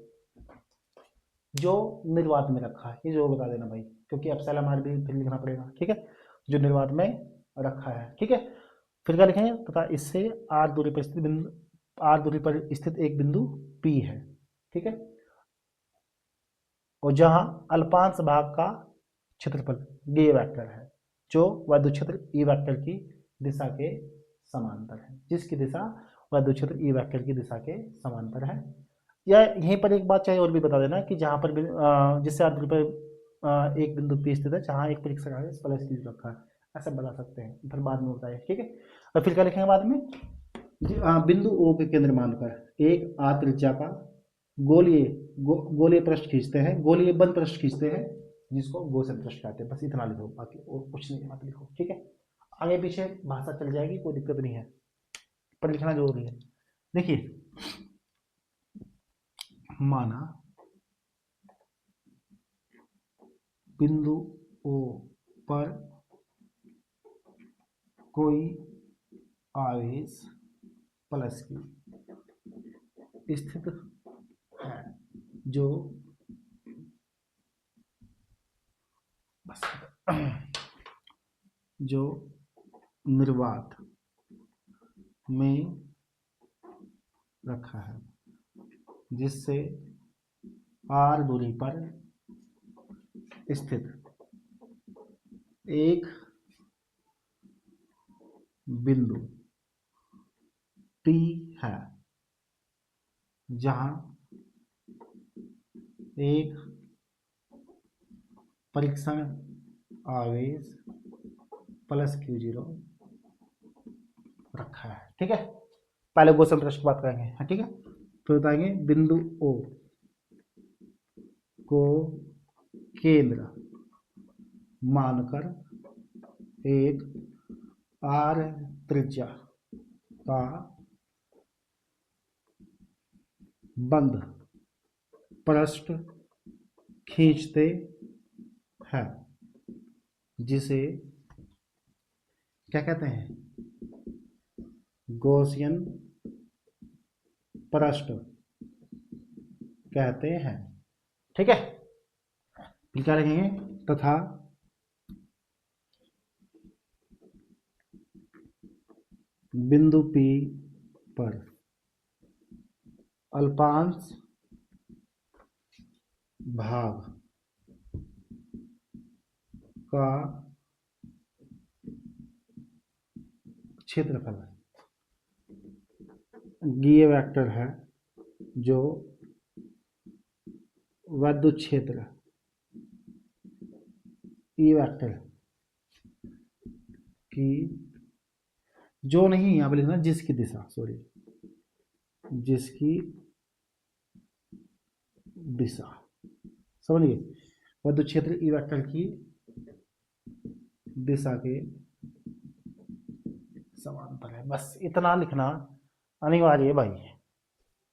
जो निर्वात में रखा है, ये जो बता देना भाई, क्योंकि एप्सिलॉन आर भी फिर लिखना पड़ेगा, ठीक है, जो निर्वात में रखा है, ठीक है। फिर क्या लिखेंगे, तथा इससे आर दूरी पर स्थित बिंदु, आर दूरी पर स्थित एक बिंदु पी है, ठीक है, और जहां अल्पांश भाग का क्षेत्रफल डी वेक्टर है, जो विद्युत क्षेत्र ई वेक्टर की दिशा के समांतर है, जिसकी दिशा विद्युत क्षेत्र ई वेक्टर की दिशा के समांतर है। या यहीं पर एक बात चाहिए और भी बता देना कि जहां पर जिससे आर दूरी पर एक बिंदु पी स्थित है, जहां एक परीक्षक आवेश प्लस क्यू रखा है, ऐसा बता सकते हैं, फिर बाद में बताइए, ठीक है। और फिर क्या लिखेंगे बाद में, बिंदु ओ के केंद्र मानकर एक आर त्रिज्या का गोलीय पृष्ठ खींचते हैं, गोलीय बंद पृष्ठ खींचते हैं, जिसको गोसन पृष्ठ कहते हैं। बस इतना लिखो, बाकी और कुछ नहीं मत लिखो, ठीक है। आगे पीछे भाषा चल जाएगी, कोई दिक्कत नहीं है, पर लिखना जरूरी है। देखिए, माना बिंदु ओ पर कोई आवेश प्लस की स्थित है, जो जो निर्वात में रखा है, जिससे आर दूरी पर स्थित एक बिंदु P है, जहां एक परीक्षण आवेश प्लस Q0 रखा है, ठीक है। पहले गोसन पृष्ठ की बात करेंगे, हाँ ठीक है। तो बताएंगे बिंदु O को केंद्र मानकर एक आर त्रिज्या का बंद पृष्ठ खींचते हैं, जिसे क्या कहते हैं, गॉसियन पृष्ठ कहते हैं, ठीक है। फिर क्या लिखेंगे, तथा बिंदु P पर अल्पांश भाग का क्षेत्रफल डी वेक्टर है, जो विद्युत क्षेत्र ई वेक्टर की, जो नहीं यहाँ पे लिखना, जिसकी दिशा, सॉरी, जिसकी दिशा, समझिए, विद्युत क्षेत्र ई वेक्टर की दिशा के समांतर है। बस इतना लिखना अनिवार्य है भाई,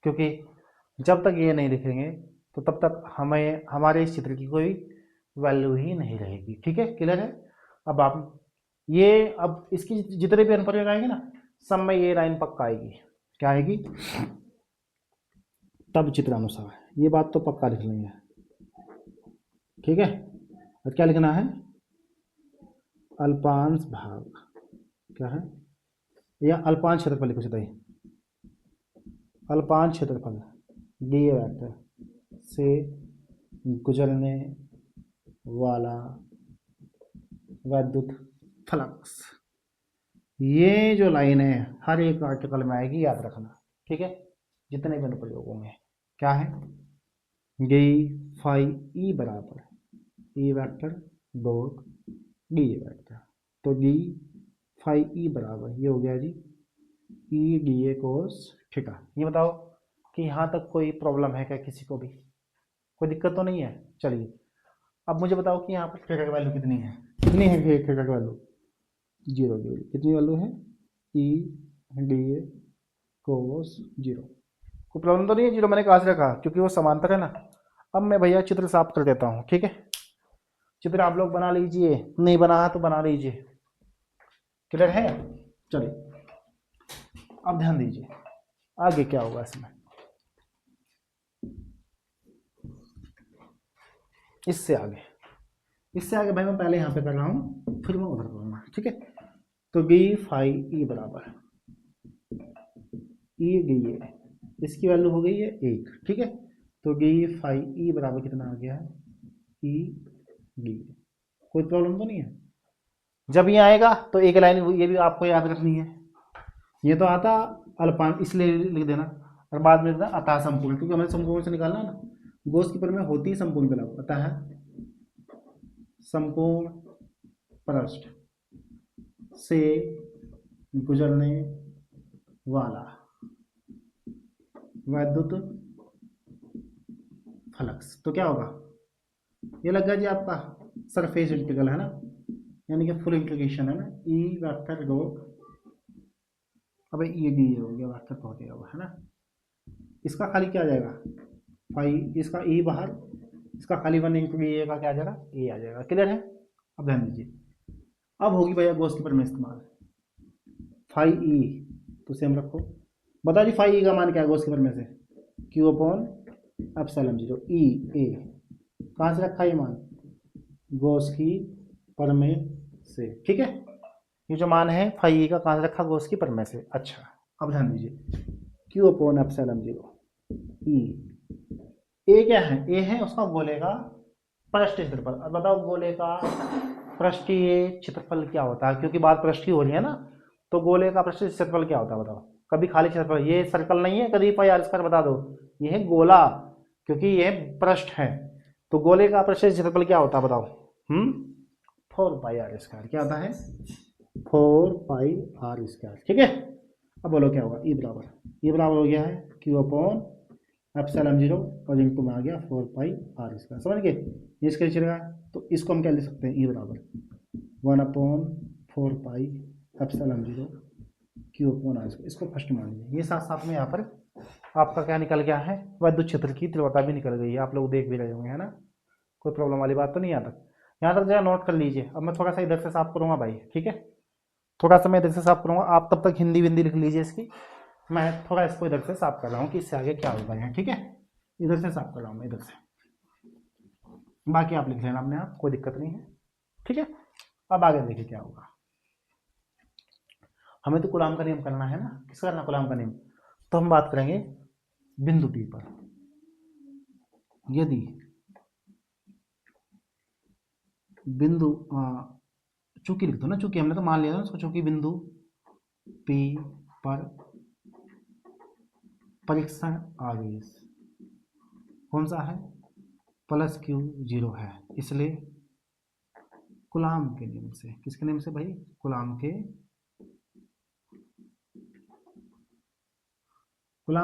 क्योंकि जब तक ये नहीं लिखेंगे तो तब तक हमें हमारे इस चित्र की कोई वैल्यू ही नहीं रहेगी, ठीक है, क्लियर है। अब आप ये, अब इसकी जितने भी अनुप्रयोग आएंगे ना, सब में ये लाइन पक्का आएगी, क्या आएगी, तब चित्रानुसार, ये बात तो पक्का लिख लेंगे, ठीक है। और क्या लिखना है, अल्पांश भाग, क्या है, या अल्पांश क्षेत्रफल लिखो सीधा ही, अल्पांश क्षेत्रफल डी वेक्टर से गुजरने वाला विद्युत फ्लक्स। ये जो लाइन है हर एक आर्टिकल में आएगी, याद रखना, ठीक है, जितने भी अनुप्रयोग होंगे। क्या है, डी फाई ई बराबर E vector dot D vector, तो डी फाई ई बराबर ये हो गया जी E D A cos theta. ये बताओ कि यहाँ तक कोई प्रॉब्लम है क्या, किसी को भी कोई दिक्कत तो नहीं है। चलिए अब मुझे बताओ कि यहाँ पर थीटा की वैल्यू कितनी है, कितनी है थीटा की वैल्यू, 0 की वैल्यू, कितनी वैल्यू है, ई डी ए कोस 0। कोई प्रॉब्लम तो नहीं है, 0 मैंने कहाँ से रखा, क्योंकि वो समांतर है ना। अब मैं भैया चित्र साफ कर देता हूँ, ठीक है, चित्र आप लोग बना लीजिए, नहीं बना तो बना लीजिए, क्लियर है। चलिए अब ध्यान दीजिए आगे क्या होगा इसमें, इससे आगे भाई मैं पहले यहाँ पे कर रहा हूँ, फिर मैं उधर करूँगा, ठीक है। तो बी फाइव ई बराबर ई डी ए, इसकी वैल्यू हो गई है 1, ठीक है। तो डी फाइव ई बराबर कितना आ गया है, ई डी ए। कोई प्रॉब्लम तो नहीं है। जब ये आएगा तो एक लाइन ये भी आपको याद रखनी है, ये तो आता अल्पांश इसलिए लिख देना, और बाद में लिख देना अतः संपूर्ण, क्योंकि हमें संपूर्ण से निकालना ना, गोस की प्रमेय होती ही संपूर्ण के अलावा, अतः संपूर्ण पृष्ठ से गुजरने वाला वैद्युत फ्लक्स। तो क्या होगा, ये लग गया जी आपका सरफेस इंटीग्रल है ना, यानी कि फुल इंटीग्रेशन है ना, ई वेक्टर डॉट, अब ये डी हो गया वेक्टर हो गया है ना, इसका खाली क्या आ जाएगा फाइव, इसका ई बाहर, इसका खाली 1 इंटू ए का क्या आ जाएगा, ए आ जाएगा। क्लियर है। अब ध्यान दीजिए, अब होगी भैया गॉस की प्रमेय इस्तेमाल, फाइव ई तो सेम रखो, बता जी फाइव ई का मान क्या है गॉस की प्रमेय से, क्यू अपॉन एप्सिलॉन जीरो ई ए, कहाँ से रखा ये मान, गॉस की प्रमेय से, ठीक है। ये जो मान है फाइव ई का कहाँ से रखा, गॉस की प्रमेय से। अच्छा अब ध्यान दीजिए, क्यू अपॉन एप्सिलॉन जीरो ई, ए क्या है, ए है उसका गोले का पृष्ठीय क्षेत्रफल। अब बताओ गोले का पृष्ठीय क्षेत्रफल क्या होता है, क्योंकि बात पृष्ठीय हो रही है ना, तो गोले का पृष्ठीय क्षेत्रफल क्या होता है बताओ, कभी खाली क्षेत्रफल, ये सर्कल नहीं है कभी पाई आर स्क्वायर, बता दो, ये है गोला, क्योंकि ये पृष्ठ है, तो गोले का पृष्ठीय क्षेत्रफल क्या होता है बताओ, 4 पाई आर स्क्वायर, क्या आता है 4 पाई आर स्क्वायर, ठीक है। अब बोलो क्या होगा, ई बराबर हो गया है क्यू अपॉन एप्सिलॉन जीरो और इनटू में आ गया 4 पाई आर स्क्वायर, समझ गए। ये इसके लिए चलेगा, तो इसको हम क्या लिख सकते हैं, ई बराबर 1 upon 4 pi epsilon zero Q upon R square, इसको फर्स्ट मान लीजिए। ये साथ साथ में यहाँ पर आपका क्या निकल गया है, विद्युत क्षेत्र की तीव्रता भी निकल गई है, आप लोग देख भी रहे होंगे है ना, कोई प्रॉब्लम वाली बात तो नहीं। यहाँ तक जरा नोट कर लीजिए। अब मैं थोड़ा सा इधर से साफ करूँगा भाई, ठीक है, थोड़ा सा मैं इधर से साफ करूँगा, आप तब तक हिंदी विंदी लिख लीजिए इसकी, मैं थोड़ा इसको इधर से साफ कर रहा हूँ कि इससे आगे क्या होगा यहाँ, ठीक है। इधर से साफ कर रहा हूँ मैं, इधर से, बाकी आप लिख लेना अपने आप, कोई दिक्कत नहीं है, ठीक है। अब आगे देखिए क्या होगा, हमें तो कूलाम का नियम करना है ना, किसका करना कूलाम का नियम, तो हम बात करेंगे बिंदु टी पर, यदि बिंदु चूंकि लिख दो ना, चूंकि हमने तो मान लिया था उसको, चूंकि बिंदु पी पर परीक्षण आवेश कौन सा है, प्लस क्यू जीरो है, इसलिए कूलाम के नियम से, किसके नियम से भाई, कूलाम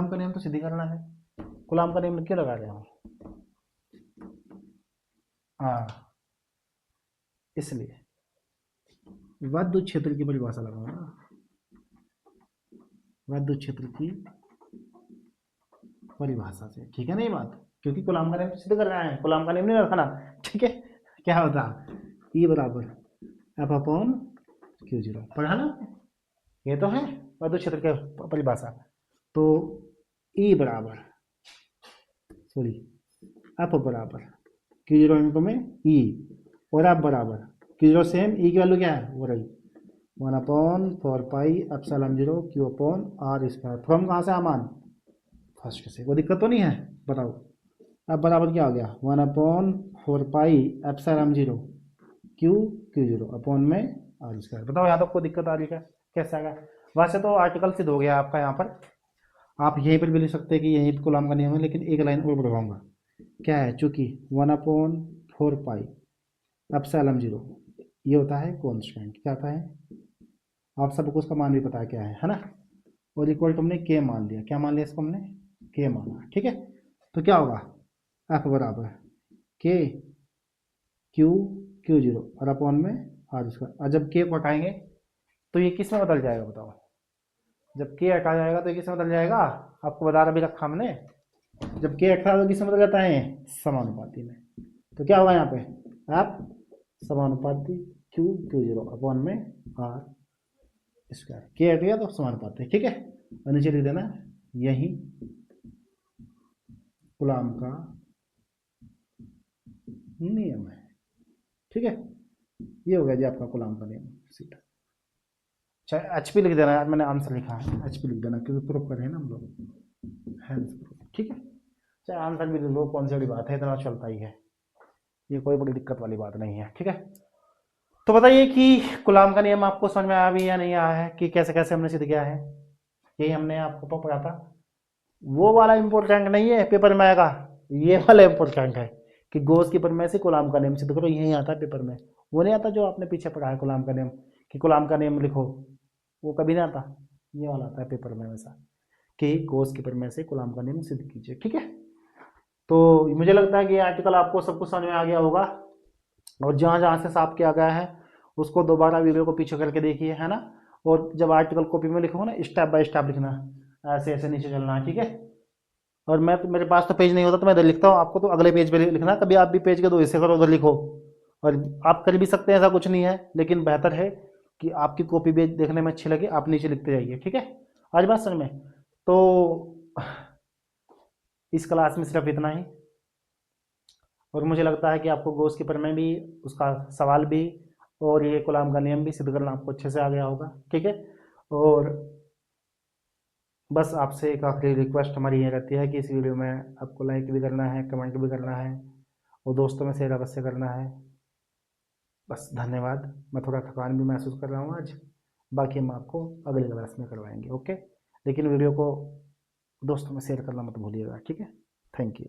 का नियम तो सिद्ध करना है, कूलाम का नियम क्यों लगा रहे हो, इसलिए विद्युत क्षेत्र की परिभाषा लगाओ ना, विद्युत क्षेत्र की परिभाषा से, ठीक है ना ये बात, क्योंकि कूलाम का नियम सिद्ध कर रहा है, कूलाम का नियम नहीं रखना, ठीक है। क्या होता ई बराबर एफ अपॉन क्यू जीरो, पढ़ा ना, ये तो है विद्युत क्षेत्र की परिभाषा। तो ई बराबर सॉरी एफ बराबर क्यू जीरो इनको में ई, और एफ बराबर क्यू जीरो सेम, ई की वैल्यू क्या है वो रही 1 upon 4 pi epsilon zero Q upon R square, from कहाँ से आमान, फर्स्ट से, कोई दिक्कत तो नहीं है बताओ। अब बराबर क्या हो गया 1 upon 4 pi epsilon zero Q zero upon में आर स्क्वायर, बताओ यहाँ तक कोई दिक्कत आ रही है, कैसे आएगा। वैसे तो आर्टिकल सिद्ध हो गया आपका, यहाँ पर आप यहीं पर भी लिख सकते हैं कि यहीं पर कूलाम का नियम है, लेकिन एक लाइन और बढ़वाऊंगा, क्या है, चूंकि 1 अपॉन 4 पाई एप्सिलॉन जीरो ये होता है कांस्टेंट, क्या होता है, आप सबको उसका मान भी पता है क्या है ना, और इक्वल टू हमने के मान लिया, क्या मान लिया इसको हमने, के माना, ठीक है। तो क्या होगा एफ बराबर के क्यू जीरो और अपॉन में आर स्क्वायर, और जब के को हटाएंगे तो ये किस में बदल जाएगा बताओ, जब के हटा जाएगा तो ये किस में बदल जाएगा, आपको बता रहा भी रखा हमने, जब के हटा तो किस में बदल जाता है, समानुपाती में। तो क्या होगा यहाँ पे एफ समानुपाती क्यू जीरो अपॉन में आर स्क्वायर, के हट गया तो समानुपाती, ठीक है। और नीचे लिख देना यही कूलाम का नियम है। ठीक है, ये हो गया जी आपका कूलाम का नियम सीधा। चाहे एच पी लिख देना यार, मैंने आंसर लिखा है एच पी लिख देना क्योंकि प्रूफ कर रहे हैं ना हम लोग, हेल्थ प्रूफ। ठीक है, चाहे आंसर भी लिख लो, कौन सी बड़ी बात है, इतना चलता ही है, ये कोई बड़ी दिक्कत वाली बात नहीं है। ठीक है, तो बताइए कि कूलाम का नियम आपको समझ में आया भी या नहीं आया है, कि कैसे कैसे हमने सिद्ध किया है। यही हमने आपको तो पढ़ा था, वो वाला इंपॉर्टेंट नहीं है पेपर में आएगा, ये वाला इंपॉर्टेंट है कि गॉस की प्रमेय से कूलाम का नियम सिद्ध करो, यही आता है पेपर में। वो नहीं आता जो आपने पीछे पढ़ा है कूलाम का नियम, कि कूलाम का नियम लिखो, वो कभी नहीं आता, ये वाला आता है पेपर में हमेशा, कि गॉस की प्रमेय से कूलाम का नियम सिद्ध कीजिए। ठीक है, तो मुझे लगता है कि ये आर्टिकल आपको सब कुछ समझ में आ गया होगा, और जहाँ जहाँ से साफ किया गया है उसको दोबारा वीडियो को पीछे करके देखिए, है ना। और जब आर्टिकल कॉपी में लिखोगे ना, स्टेप बाय स्टेप लिखना, ऐसे ऐसे नीचे चलना है। ठीक है, और मैं तो, मेरे पास तो पेज नहीं होता तो मैं इधर लिखता हूँ, आपको तो अगले पेज पे लिखना। कभी आप भी पेज के दो हिस्से करो, उधर लिखो, और आप कर भी सकते हैं, ऐसा कुछ नहीं है, लेकिन बेहतर है कि आपकी कॉपी भी देखने में अच्छी लगे, आप नीचे लिखते जाइए। ठीक है, आज बात समझ में। तो इस क्लास में सिर्फ इतना ही, और मुझे लगता है कि आपको गॉस की प्रमेय भी, उसका सवाल भी, और ये कूलाम का नियम भी सिद्ध करना आपको अच्छे से आ गया होगा। ठीक है, और बस आपसे एक आखिरी रिक्वेस्ट हमारी ये रहती है कि इस वीडियो में आपको लाइक भी करना है, कमेंट भी करना है, और दोस्तों में शेयर अवश्य करना है। बस धन्यवाद। मैं थोड़ा थकान भी महसूस कर रहा हूँ आज, बाकी हम आपको अगले क्लास में करवाएंगे। ओके, लेकिन वीडियो को दोस्तों में शेयर करना मत भूलिएगा। ठीक है, थैंक यू।